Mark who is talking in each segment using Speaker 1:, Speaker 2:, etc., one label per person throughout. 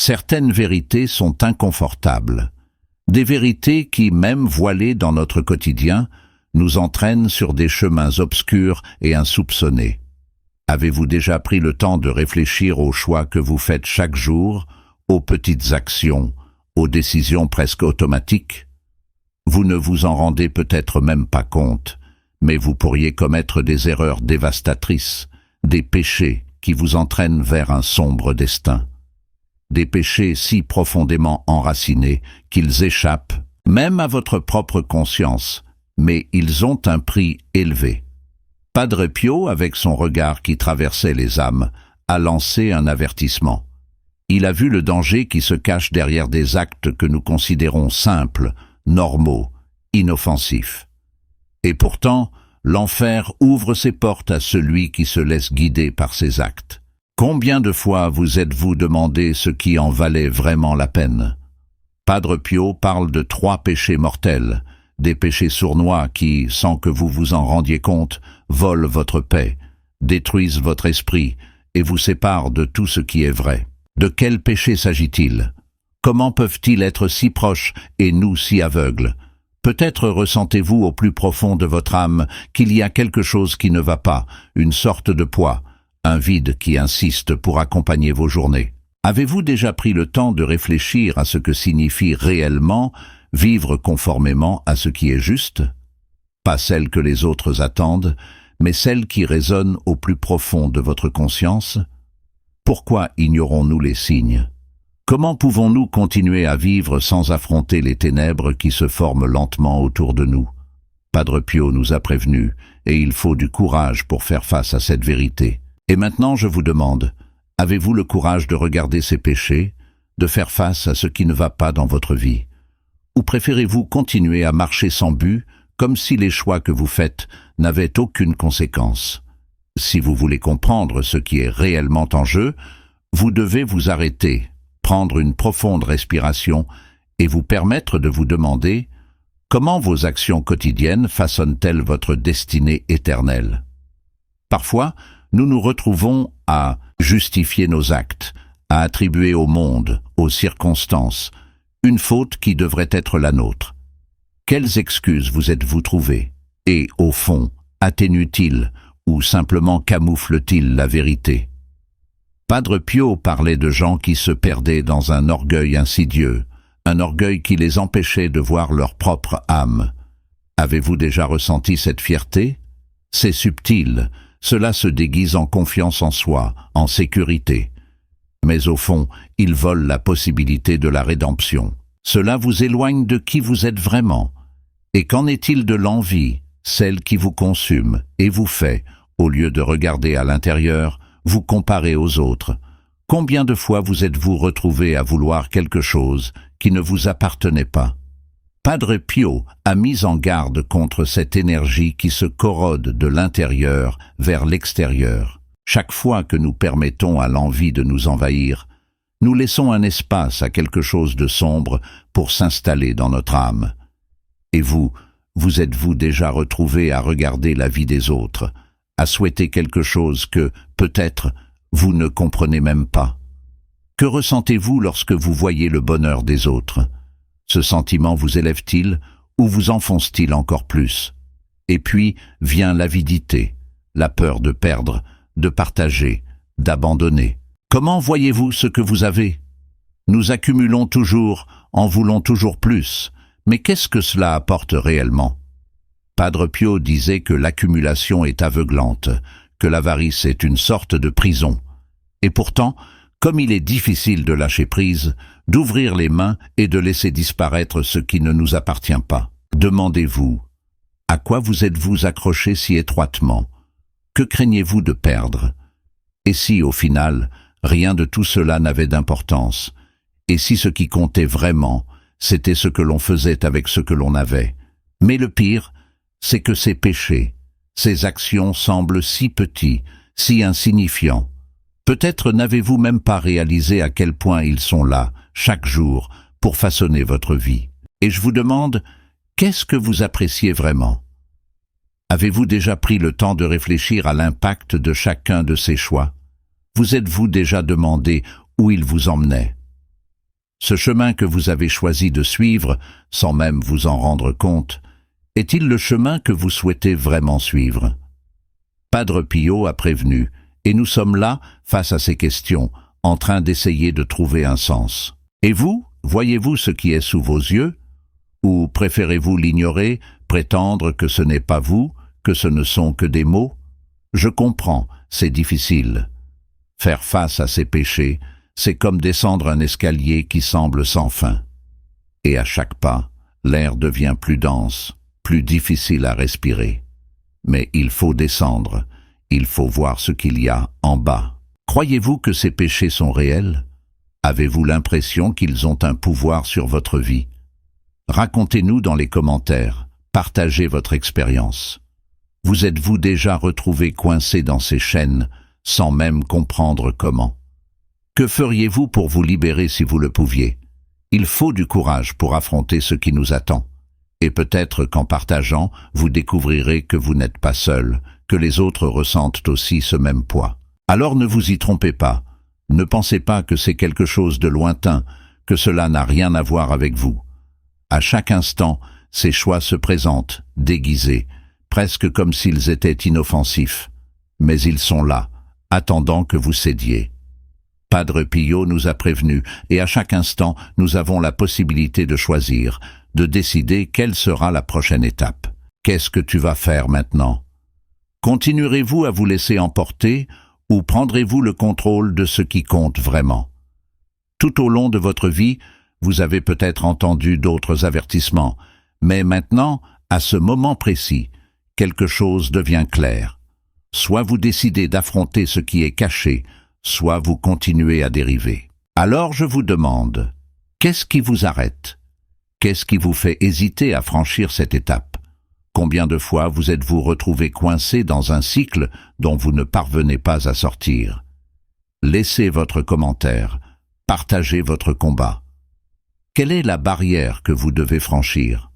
Speaker 1: Certaines vérités sont inconfortables. Des vérités qui, même voilées dans notre quotidien, nous entraînent sur des chemins obscurs et insoupçonnés. Avez-vous déjà pris le temps de réfléchir aux choix que vous faites chaque jour, aux petites actions, aux décisions presque automatiques? Vous ne vous en rendez peut-être même pas compte, mais vous pourriez commettre des erreurs dévastatrices, des péchés qui vous entraînent vers un sombre destin. Des péchés si profondément enracinés qu'ils échappent même à votre propre conscience, mais ils ont un prix élevé. Padre Pio, avec son regard qui traversait les âmes, a lancé un avertissement. Il a vu le danger qui se cache derrière des actes que nous considérons simples, normaux, inoffensifs. Et pourtant, l'enfer ouvre ses portes à celui qui se laisse guider par ses actes. Combien de fois vous êtes-vous demandé ce qui en valait vraiment la peine? Padre Pio parle de 3 péchés mortels, des péchés sournois qui, sans que vous vous en rendiez compte, volent votre paix, détruisent votre esprit et vous séparent de tout ce qui est vrai. De quels péchés s'agit-il? Comment peuvent-ils être si proches et nous si aveugles? Peut-être ressentez-vous au plus profond de votre âme qu'il y a quelque chose qui ne va pas, une sorte de poids, un vide qui insiste pour accompagner vos journées. Avez-vous déjà pris le temps de réfléchir à ce que signifie réellement vivre conformément à ce qui est juste? Pas celle que les autres attendent, mais celle qui résonne au plus profond de votre conscience? Pourquoi ignorons-nous les signes? Comment pouvons-nous continuer à vivre sans affronter les ténèbres qui se forment lentement autour de nous? Padre Pio nous a prévenus, et il faut du courage pour faire face à cette vérité. Et maintenant je vous demande, avez-vous le courage de regarder ces péchés, de faire face à ce qui ne va pas dans votre vie? Ou préférez-vous continuer à marcher sans but, comme si les choix que vous faites n'avaient aucune conséquence? Si vous voulez comprendre ce qui est réellement en jeu, vous devez vous arrêter, prendre une profonde respiration et vous permettre de vous demander comment vos actions quotidiennes façonnent-elles votre destinée éternelle. Parfois, nous nous retrouvons à justifier nos actes, à attribuer au monde, aux circonstances, une faute qui devrait être la nôtre. Quelles excuses vous êtes-vous trouvées? Et, au fond, atténuent-ils ou simplement camouflent-ils la vérité? Padre Pio parlait de gens qui se perdaient dans un orgueil insidieux, un orgueil qui les empêchait de voir leur propre âme. Avez-vous déjà ressenti cette fierté? C'est subtil, cela se déguise en confiance en soi, en sécurité. Mais au fond, il vole la possibilité de la rédemption. Cela vous éloigne de qui vous êtes vraiment. Et qu'en est-il de l'envie, celle qui vous consume et vous fait, au lieu de regarder à l'intérieur, vous comparer aux autres? Combien de fois vous êtes-vous retrouvé à vouloir quelque chose qui ne vous appartenait pas? Padre Pio a mis en garde contre cette énergie qui se corrode de l'intérieur vers l'extérieur. Chaque fois que nous permettons à l'envie de nous envahir, nous laissons un espace à quelque chose de sombre pour s'installer dans notre âme. Et vous êtes-vous déjà retrouvé à regarder la vie des autres, à souhaiter quelque chose que, peut-être, vous ne comprenez même pas? Que ressentez-vous lorsque vous voyez le bonheur des autres? Ce sentiment vous élève-t-il ou vous enfonce-t-il encore plus? Et puis vient l'avidité, la peur de perdre, de partager, d'abandonner. Comment voyez-vous ce que vous avez? Nous accumulons toujours, en voulons toujours plus, mais qu'est-ce que cela apporte réellement? Padre Pio disait que l'accumulation est aveuglante, que l'avarice est une sorte de prison. Et pourtant, comme il est difficile de lâcher prise, d'ouvrir les mains et de laisser disparaître ce qui ne nous appartient pas. Demandez-vous, à quoi vous êtes-vous accroché si étroitement? Que craignez-vous de perdre? Et si, au final, rien de tout cela n'avait d'importance? Et si ce qui comptait vraiment, c'était ce que l'on faisait avec ce que l'on avait? Mais le pire, c'est que ces péchés, ces actions semblent si petits, si insignifiants. Peut-être n'avez-vous même pas réalisé à quel point ils sont là, chaque jour, pour façonner votre vie. Et je vous demande, qu'est-ce que vous appréciez vraiment? Avez-vous déjà pris le temps de réfléchir à l'impact de chacun de ces choix? Vous êtes-vous déjà demandé où ils vous emmenaient? Ce chemin que vous avez choisi de suivre, sans même vous en rendre compte, est-il le chemin que vous souhaitez vraiment suivre? Padre Pio a prévenu, et nous sommes là, face à ces questions, en train d'essayer de trouver un sens. Et vous, voyez-vous ce qui est sous vos yeux? Ou préférez-vous l'ignorer, prétendre que ce n'est pas vous, que ce ne sont que des mots? Je comprends, c'est difficile. Faire face à ces péchés, c'est comme descendre un escalier qui semble sans fin. Et à chaque pas, l'air devient plus dense, plus difficile à respirer. Mais il faut descendre, il faut voir ce qu'il y a en bas. Croyez-vous que ces péchés sont réels? Avez-vous l'impression qu'ils ont un pouvoir sur votre vie? Racontez-nous dans les commentaires, partagez votre expérience. Vous êtes-vous déjà retrouvé coincé dans ces chaînes, sans même comprendre comment? Que feriez-vous pour vous libérer si vous le pouviez? Il faut du courage pour affronter ce qui nous attend. Et peut-être qu'en partageant, vous découvrirez que vous n'êtes pas seul, que les autres ressentent aussi ce même poids. Alors ne vous y trompez pas. Ne pensez pas que c'est quelque chose de lointain, que cela n'a rien à voir avec vous. À chaque instant, ces choix se présentent, déguisés, presque comme s'ils étaient inoffensifs. Mais ils sont là, attendant que vous cédiez. Padre Pio nous a prévenus, et à chaque instant, nous avons la possibilité de choisir, de décider quelle sera la prochaine étape. Qu'est-ce que tu vas faire maintenant? Continuerez-vous à vous laisser emporter, ou prendrez-vous le contrôle de ce qui compte vraiment? Tout au long de votre vie, vous avez peut-être entendu d'autres avertissements, mais maintenant, à ce moment précis, quelque chose devient clair. Soit vous décidez d'affronter ce qui est caché, soit vous continuez à dériver. Alors je vous demande, qu'est-ce qui vous arrête? Qu'est-ce qui vous fait hésiter à franchir cette étape? Combien de fois vous êtes-vous retrouvé coincé dans un cycle dont vous ne parvenez pas à sortir? Laissez votre commentaire, partagez votre combat. Quelle est la barrière que vous devez franchir?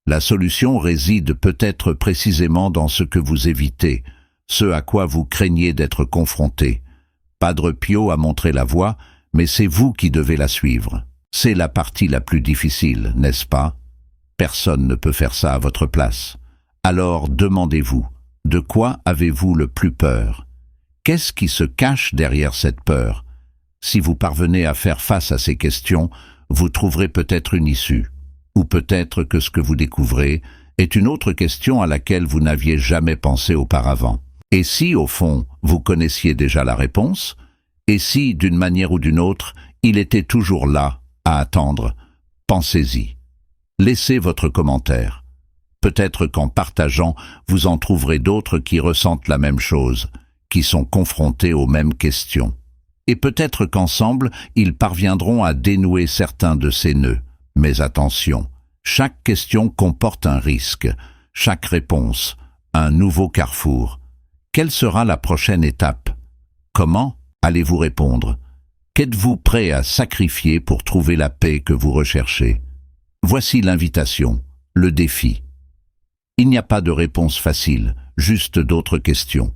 Speaker 1: La solution réside peut-être précisément dans ce que vous évitez, ce à quoi vous craignez d'être confronté. Padre Pio a montré la voie, mais c'est vous qui devez la suivre. C'est la partie la plus difficile, n'est-ce pas? Personne ne peut faire ça à votre place. Alors demandez-vous, de quoi avez-vous le plus peur? Qu'est-ce qui se cache derrière cette peur? Si vous parvenez à faire face à ces questions, vous trouverez peut-être une issue. Ou peut-être que ce que vous découvrez est une autre question à laquelle vous n'aviez jamais pensé auparavant. Et si, au fond, vous connaissiez déjà la réponse? Et si, d'une manière ou d'une autre, il était toujours là, à attendre? Pensez-y. Laissez votre commentaire. Peut-être qu'en partageant, vous en trouverez d'autres qui ressentent la même chose, qui sont confrontés aux mêmes questions. Et peut-être qu'ensemble, ils parviendront à dénouer certains de ces nœuds. Mais attention, chaque question comporte un risque, chaque réponse, un nouveau carrefour. Quelle sera la prochaine étape? Comment allez-vous répondre? Qu'êtes-vous prêt à sacrifier pour trouver la paix que vous recherchez? Voici l'invitation, le défi. Il n'y a pas de réponse facile, juste d'autres questions.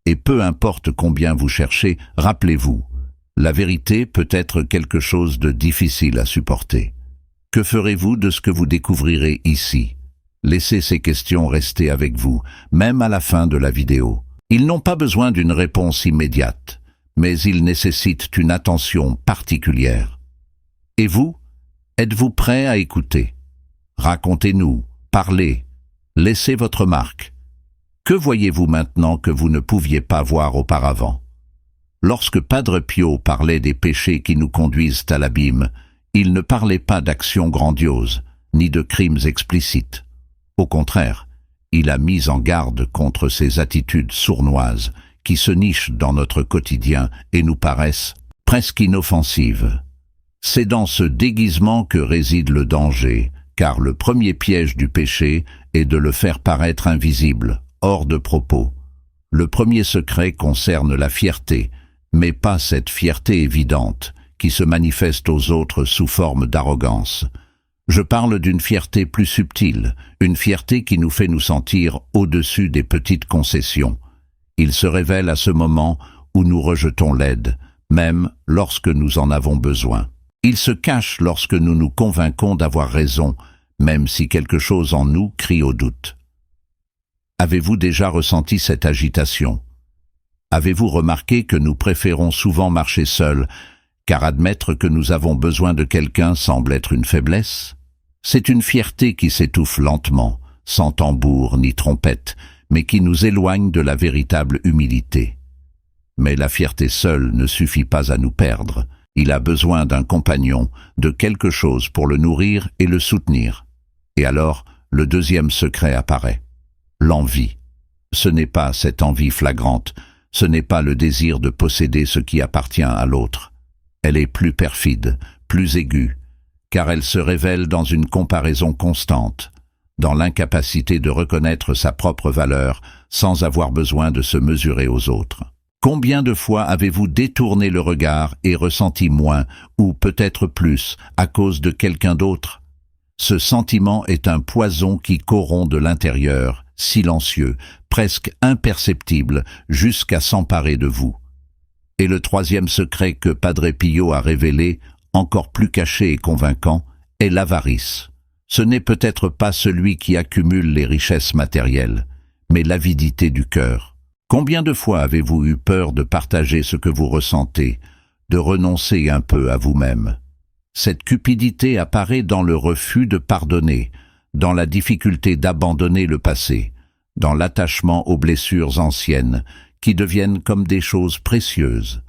Speaker 1: Et peu importe combien vous cherchez, rappelez-vous, la vérité peut être quelque chose de difficile à supporter. Que ferez-vous de ce que vous découvrirez ici? Laissez ces questions rester avec vous, même à la fin de la vidéo. Ils n'ont pas besoin d'une réponse immédiate, mais ils nécessitent une attention particulière. Et vous, êtes-vous prêt à écouter? Racontez-nous, parlez, laissez votre marque. Que voyez-vous maintenant que vous ne pouviez pas voir auparavant? Lorsque Padre Pio parlait des péchés qui nous conduisent à l'abîme, il ne parlait pas d'actions grandioses, ni de crimes explicites. Au contraire, il a mis en garde contre ces attitudes sournoises qui se nichent dans notre quotidien et nous paraissent presque inoffensives. C'est dans ce déguisement que réside le danger, car le premier piège du péché est de le faire paraître invisible, hors de propos. Le premier secret concerne la fierté, mais pas cette fierté évidente, qui se manifeste aux autres sous forme d'arrogance. Je parle d'une fierté plus subtile, une fierté qui nous fait nous sentir au-dessus des petites concessions. Il se révèle à ce moment où nous rejetons l'aide, même lorsque nous en avons besoin. Il se cache lorsque nous nous convainquons d'avoir raison, même si quelque chose en nous crie au doute. Avez-vous déjà ressenti cette agitation? Avez-vous remarqué que nous préférons souvent marcher seuls, car admettre que nous avons besoin de quelqu'un semble être une faiblesse? C'est une fierté qui s'étouffe lentement, sans tambour ni trompette, mais qui nous éloigne de la véritable humilité. Mais la fierté seule ne suffit pas à nous perdre. Il a besoin d'un compagnon, de quelque chose pour le nourrir et le soutenir. Et alors, le deuxième secret apparaît. L'envie. Ce n'est pas cette envie flagrante, ce n'est pas le désir de posséder ce qui appartient à l'autre. Elle est plus perfide, plus aiguë, car elle se révèle dans une comparaison constante, dans l'incapacité de reconnaître sa propre valeur sans avoir besoin de se mesurer aux autres. Combien de fois avez-vous détourné le regard et ressenti moins, ou peut-être plus, à cause de quelqu'un d'autre? Ce sentiment est un poison qui corrompt de l'intérieur, silencieux, presque imperceptible, jusqu'à s'emparer de vous. Et le troisième secret que Padre Pio a révélé, encore plus caché et convaincant, est l'avarice. Ce n'est peut-être pas celui qui accumule les richesses matérielles, mais l'avidité du cœur. Combien de fois avez-vous eu peur de partager ce que vous ressentez, de renoncer un peu à vous-même? Cette cupidité apparaît dans le refus de pardonner, dans la difficulté d'abandonner le passé, dans l'attachement aux blessures anciennes, qui deviennent comme des choses précieuses.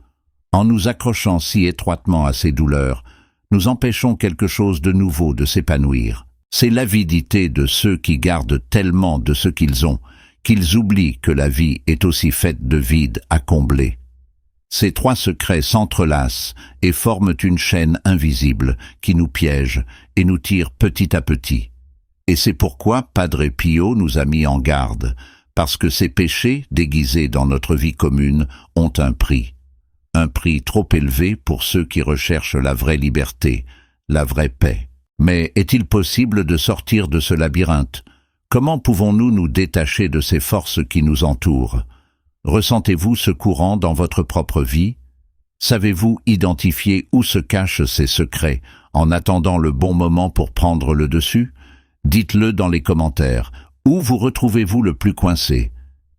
Speaker 1: En nous accrochant si étroitement à ces douleurs, nous empêchons quelque chose de nouveau de s'épanouir. C'est l'avidité de ceux qui gardent tellement de ce qu'ils ont, qu'ils oublient que la vie est aussi faite de vide à combler. Ces trois secrets s'entrelacent et forment une chaîne invisible qui nous piège et nous tire petit à petit. Et c'est pourquoi Padre Pio nous a mis en garde, parce que ces péchés, déguisés dans notre vie commune, ont un prix trop élevé pour ceux qui recherchent la vraie liberté, la vraie paix. Mais est-il possible de sortir de ce labyrinthe? Comment pouvons-nous nous détacher de ces forces qui nous entourent? Ressentez-vous ce courant dans votre propre vie? Savez-vous identifier où se cachent ces secrets, en attendant le bon moment pour prendre le dessus? Dites-le dans les commentaires. Où vous retrouvez-vous le plus coincé?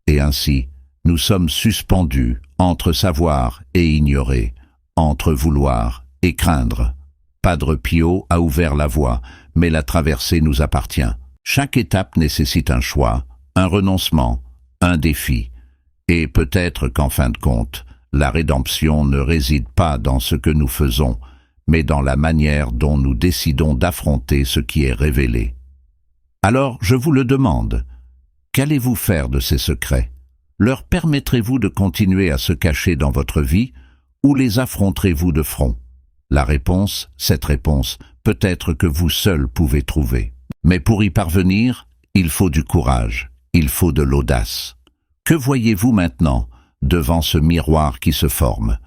Speaker 1: Et ainsi, nous sommes suspendus entre savoir et ignorer, entre vouloir et craindre. Padre Pio a ouvert la voie, mais la traversée nous appartient. Chaque étape nécessite un choix, un renoncement, un défi. Et peut-être qu'en fin de compte, la rédemption ne réside pas dans ce que nous faisons, mais dans la manière dont nous décidons d'affronter ce qui est révélé. Alors, je vous le demande, qu'allez-vous faire de ces secrets? Leur permettrez-vous de continuer à se cacher dans votre vie, ou les affronterez-vous de front? La réponse, cette réponse, peut-être que vous seul pouvez trouver. Mais pour y parvenir, il faut du courage, il faut de l'audace. Que voyez-vous maintenant, devant ce miroir qui se forme?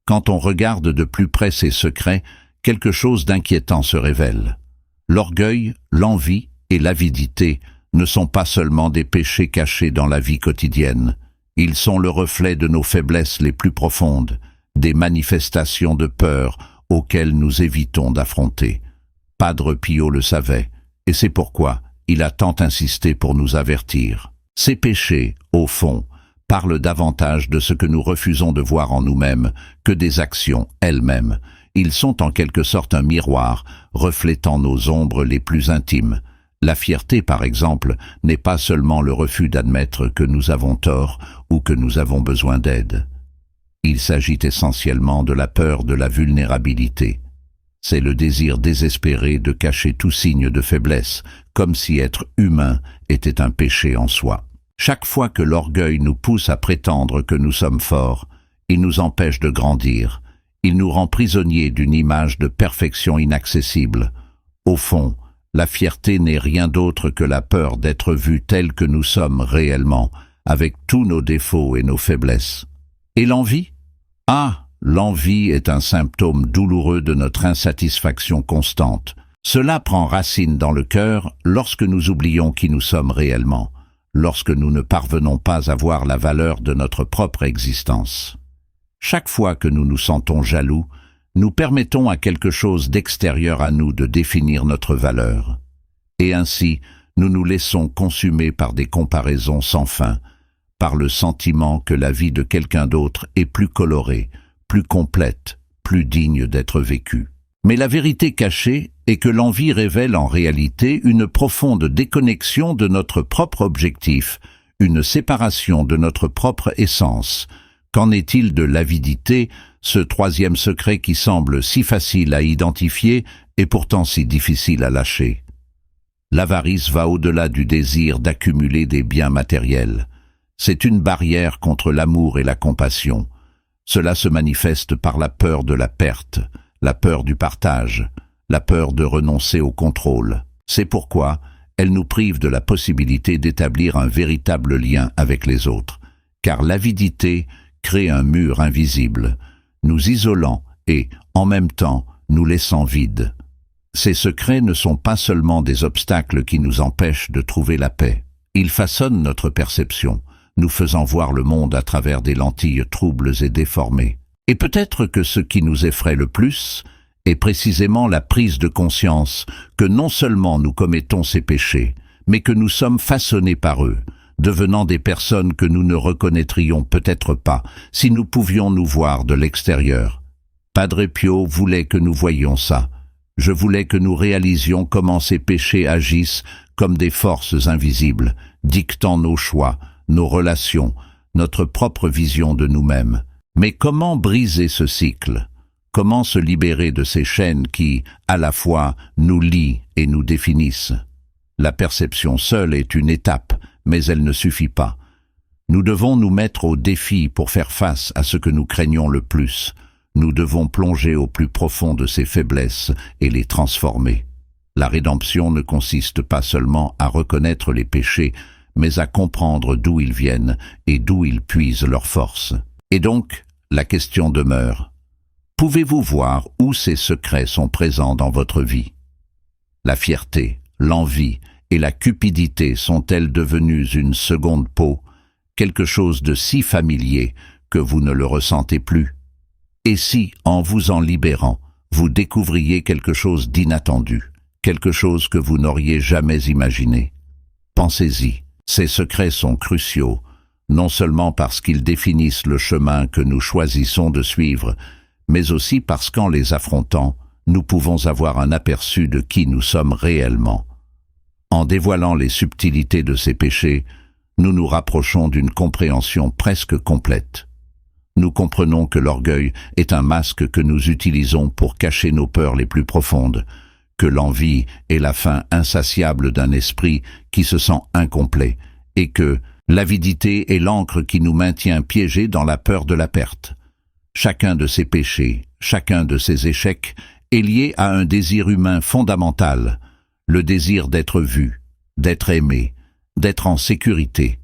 Speaker 1: Quand on regarde de plus près ces secrets, quelque chose d'inquiétant se révèle. L'orgueil, l'envie et l'avidité ne sont pas seulement des péchés cachés dans la vie quotidienne. Ils sont le reflet de nos faiblesses les plus profondes, des manifestations de peur auxquelles nous évitons d'affronter. Padre Pio le savait, et c'est pourquoi il a tant insisté pour nous avertir. Ces péchés, au fond, parlent davantage de ce que nous refusons de voir en nous-mêmes que des actions elles-mêmes. Ils sont en quelque sorte un miroir, reflétant nos ombres les plus intimes. La fierté, par exemple, n'est pas seulement le refus d'admettre que nous avons tort ou que nous avons besoin d'aide. Il s'agit essentiellement de la peur de la vulnérabilité. C'est le désir désespéré de cacher tout signe de faiblesse, comme si être humain était un péché en soi. Chaque fois que l'orgueil nous pousse à prétendre que nous sommes forts, il nous empêche de grandir. Il nous rend prisonniers d'une image de perfection inaccessible. Au fond, la fierté n'est rien d'autre que la peur d'être vus tels que nous sommes réellement, avec tous nos défauts et nos faiblesses. Et l'envie? Ah, l'envie est un symptôme douloureux de notre insatisfaction constante. Cela prend racine dans le cœur lorsque nous oublions qui nous sommes réellement, lorsque nous ne parvenons pas à voir la valeur de notre propre existence. Chaque fois que nous nous sentons jaloux, nous permettons à quelque chose d'extérieur à nous de définir notre valeur. Et ainsi, nous nous laissons consumer par des comparaisons sans fin, par le sentiment que la vie de quelqu'un d'autre est plus colorée, plus complète, plus digne d'être vécue. Mais la vérité cachée est que l'envie révèle en réalité une profonde déconnexion de notre propre objectif, une séparation de notre propre essence. Qu'en est-il de l'avidité, ce troisième secret qui semble si facile à identifier et pourtant si difficile à lâcher? L'avarice va au-delà du désir d'accumuler des biens matériels. C'est une barrière contre l'amour et la compassion. Cela se manifeste par la peur de la perte, la peur du partage, la peur de renoncer au contrôle. C'est pourquoi elle nous prive de la possibilité d'établir un véritable lien avec les autres, car l'avidité crée un mur invisible, nous isolant et, en même temps, nous laissant vides. Ces secrets ne sont pas seulement des obstacles qui nous empêchent de trouver la paix. Ils façonnent notre perception, nous faisant voir le monde à travers des lentilles troubles et déformées. Et peut-être que ce qui nous effraie le plus est précisément la prise de conscience que non seulement nous commettons ces péchés, mais que nous sommes façonnés par eux, devenant des personnes que nous ne reconnaîtrions peut-être pas si nous pouvions nous voir de l'extérieur. Padre Pio voulait que nous voyions ça. Je voulais que nous réalisions comment ces péchés agissent comme des forces invisibles, dictant nos choix, nos relations, notre propre vision de nous-mêmes. Mais comment briser ce cycle? Comment se libérer de ces chaînes qui, à la fois, nous lient et nous définissent? La perception seule est une étape, mais elle ne suffit pas. Nous devons nous mettre au défi pour faire face à ce que nous craignons le plus. Nous devons plonger au plus profond de ces faiblesses et les transformer. La rédemption ne consiste pas seulement à reconnaître les péchés, mais à comprendre d'où ils viennent et d'où ils puisent leur force. Et donc, la question demeure. Pouvez-vous voir où ces secrets sont présents dans votre vie? La fierté, l'envie et la cupidité sont-elles devenues une seconde peau, quelque chose de si familier que vous ne le ressentez plus? Et si, en vous en libérant, vous découvriez quelque chose d'inattendu, quelque chose que vous n'auriez jamais imaginé? Pensez-y, ces secrets sont cruciaux, non seulement parce qu'ils définissent le chemin que nous choisissons de suivre, mais aussi parce qu'en les affrontant, nous pouvons avoir un aperçu de qui nous sommes réellement. En dévoilant les subtilités de ces péchés, nous nous rapprochons d'une compréhension presque complète. Nous comprenons que l'orgueil est un masque que nous utilisons pour cacher nos peurs les plus profondes, que l'envie est la faim insatiable d'un esprit qui se sent incomplet, et que l'avidité est l'encre qui nous maintient piégés dans la peur de la perte. Chacun de ces péchés, chacun de ces échecs est lié à un désir humain fondamental, le désir d'être vu, d'être aimé, d'être en sécurité.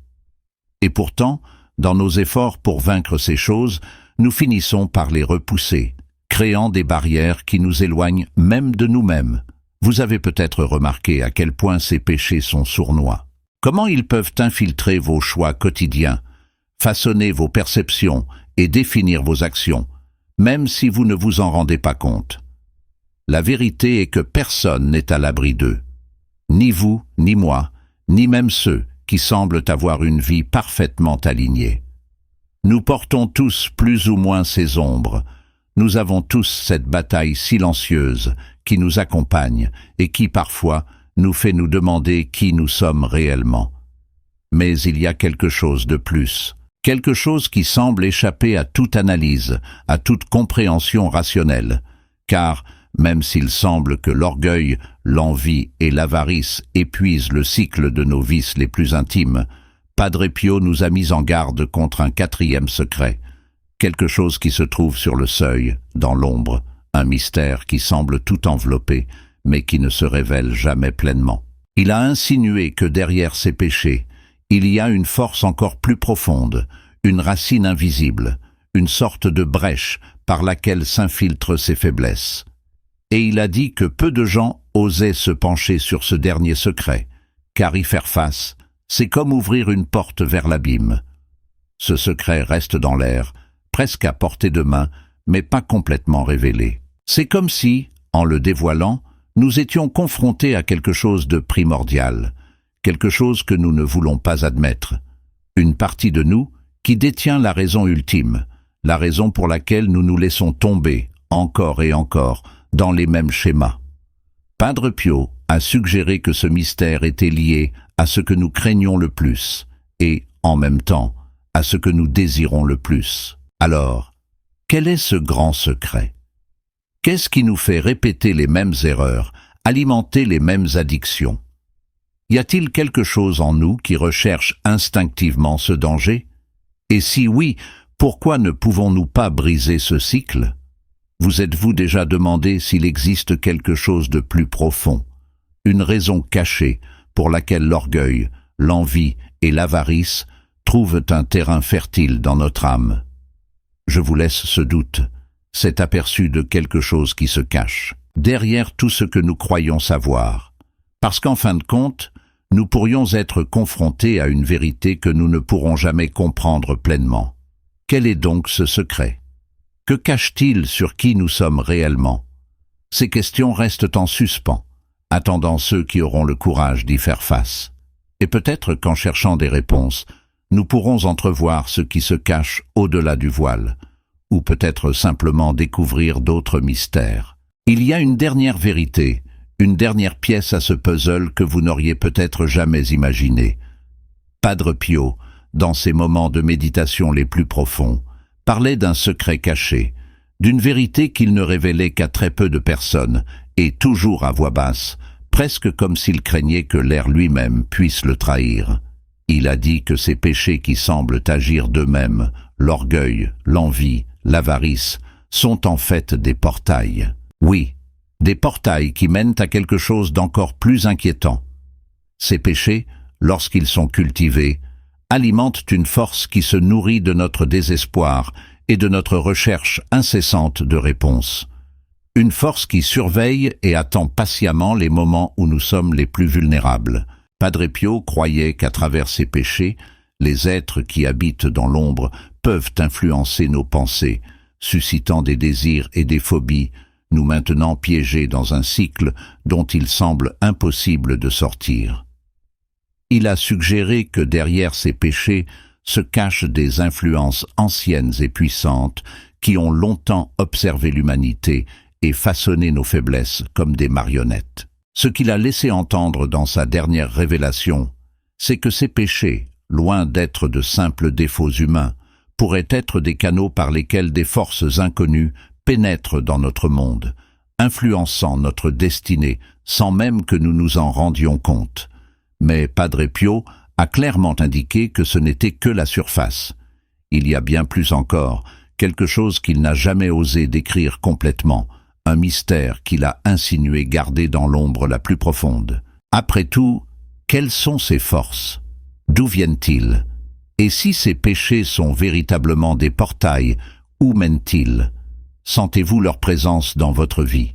Speaker 1: Et pourtant, dans nos efforts pour vaincre ces choses, nous finissons par les repousser, créant des barrières qui nous éloignent même de nous-mêmes. Vous avez peut-être remarqué à quel point ces péchés sont sournois. Comment ils peuvent infiltrer vos choix quotidiens, façonner vos perceptions et définir vos actions, même si vous ne vous en rendez pas compte. La vérité est que personne n'est à l'abri d'eux. Ni vous, ni moi, ni même ceux qui semblent avoir une vie parfaitement alignée. Nous portons tous plus ou moins ces ombres. Nous avons tous cette bataille silencieuse qui nous accompagne et qui, parfois, nous fait nous demander qui nous sommes réellement. Mais il y a quelque chose de plus, quelque chose qui semble échapper à toute analyse, à toute compréhension rationnelle, car, même s'il semble que l'orgueil, l'envie et l'avarice épuisent le cycle de nos vices les plus intimes, Padre Pio nous a mis en garde contre un quatrième secret, quelque chose qui se trouve sur le seuil, dans l'ombre, un mystère qui semble tout envelopper, mais qui ne se révèle jamais pleinement. Il a insinué que derrière ces péchés, il y a une force encore plus profonde, une racine invisible, une sorte de brèche par laquelle s'infiltrent ces faiblesses. Et il a dit que peu de gens osaient se pencher sur ce dernier secret, car y faire face, c'est comme ouvrir une porte vers l'abîme. Ce secret reste dans l'air, presque à portée de main, mais pas complètement révélé. C'est comme si, en le dévoilant, nous étions confrontés à quelque chose de primordial, quelque chose que nous ne voulons pas admettre, une partie de nous qui détient la raison ultime, la raison pour laquelle nous nous laissons tomber, encore et encore, dans les mêmes schémas. Padre Pio a suggéré que ce mystère était lié à ce que nous craignons le plus, et, en même temps, à ce que nous désirons le plus. Alors, quel est ce grand secret? Qu'est-ce qui nous fait répéter les mêmes erreurs, alimenter les mêmes addictions? Y a-t-il quelque chose en nous qui recherche instinctivement ce danger? Et si oui, pourquoi ne pouvons-nous pas briser ce cycle? Vous êtes-vous déjà demandé s'il existe quelque chose de plus profond, une raison cachée pour laquelle l'orgueil, l'envie et l'avarice trouvent un terrain fertile dans notre âme? Je vous laisse ce doute, cet aperçu de quelque chose qui se cache, derrière tout ce que nous croyons savoir. Parce qu'en fin de compte, nous pourrions être confrontés à une vérité que nous ne pourrons jamais comprendre pleinement. Quel est donc ce secret? Que cache-t-il sur qui nous sommes réellement? Ces questions restent en suspens, attendant ceux qui auront le courage d'y faire face. Et peut-être qu'en cherchant des réponses, nous pourrons entrevoir ce qui se cache au-delà du voile, ou peut-être simplement découvrir d'autres mystères. Il y a une dernière vérité, une dernière pièce à ce puzzle que vous n'auriez peut-être jamais imaginé. Padre Pio, dans ses moments de méditation les plus profonds, parlait d'un secret caché, d'une vérité qu'il ne révélait qu'à très peu de personnes, et toujours à voix basse, presque comme s'il craignait que l'air lui-même puisse le trahir. Il a dit que ces péchés qui semblent agir d'eux-mêmes, l'orgueil, l'envie, l'avarice, sont en fait des portails. Oui, des portails qui mènent à quelque chose d'encore plus inquiétant. Ces péchés, lorsqu'ils sont cultivés, alimentent une force qui se nourrit de notre désespoir et de notre recherche incessante de réponses. Une force qui surveille et attend patiemment les moments où nous sommes les plus vulnérables. Padre Pio croyait qu'à travers ces péchés, les êtres qui habitent dans l'ombre peuvent influencer nos pensées, suscitant des désirs et des phobies, nous maintenant piégés dans un cycle dont il semble impossible de sortir. Il a suggéré que derrière ces péchés se cachent des influences anciennes et puissantes qui ont longtemps observé l'humanité et façonné nos faiblesses comme des marionnettes. Ce qu'il a laissé entendre dans sa dernière révélation, c'est que ces péchés, loin d'être de simples défauts humains, pourraient être des canaux par lesquels des forces inconnues pénètrent dans notre monde, influençant notre destinée sans même que nous nous en rendions compte. Mais Padre Pio a clairement indiqué que ce n'était que la surface. Il y a bien plus encore, quelque chose qu'il n'a jamais osé décrire complètement, un mystère qu'il a insinué garder dans l'ombre la plus profonde. Après tout, quelles sont ces forces? D'où viennent-ils? Et si ces péchés sont véritablement des portails, où mènent-ils? Sentez-vous leur présence dans votre vie?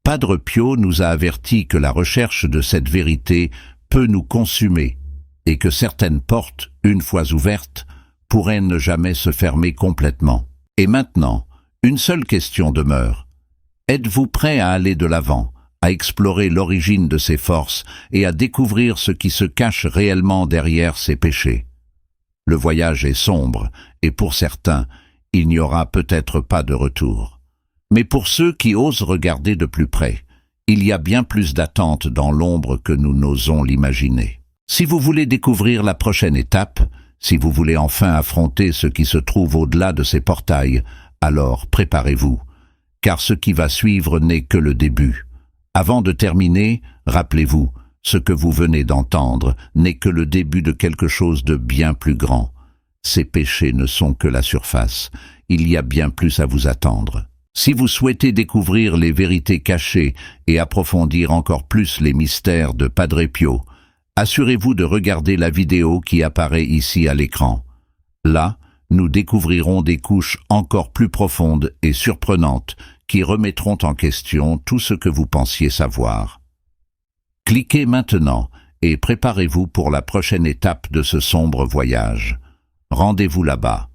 Speaker 1: Padre Pio nous a averti que la recherche de cette vérité peut nous consumer et que certaines portes, une fois ouvertes, pourraient ne jamais se fermer complètement. Et maintenant, une seule question demeure. Êtes-vous prêt à aller de l'avant, à explorer l'origine de ces forces et à découvrir ce qui se cache réellement derrière ces péchés? Le voyage est sombre et pour certains, il n'y aura peut-être pas de retour. Mais pour ceux qui osent regarder de plus près, il y a bien plus d'attente dans l'ombre que nous n'osons l'imaginer. Si vous voulez découvrir la prochaine étape, si vous voulez enfin affronter ce qui se trouve au-delà de ces portails, alors préparez-vous, car ce qui va suivre n'est que le début. Avant de terminer, rappelez-vous, ce que vous venez d'entendre n'est que le début de quelque chose de bien plus grand. Ces péchés ne sont que la surface, il y a bien plus à vous attendre. Si vous souhaitez découvrir les vérités cachées et approfondir encore plus les mystères de Padre Pio, assurez-vous de regarder la vidéo qui apparaît ici à l'écran. Là, nous découvrirons des couches encore plus profondes et surprenantes qui remettront en question tout ce que vous pensiez savoir. Cliquez maintenant et préparez-vous pour la prochaine étape de ce sombre voyage. Rendez-vous là-bas.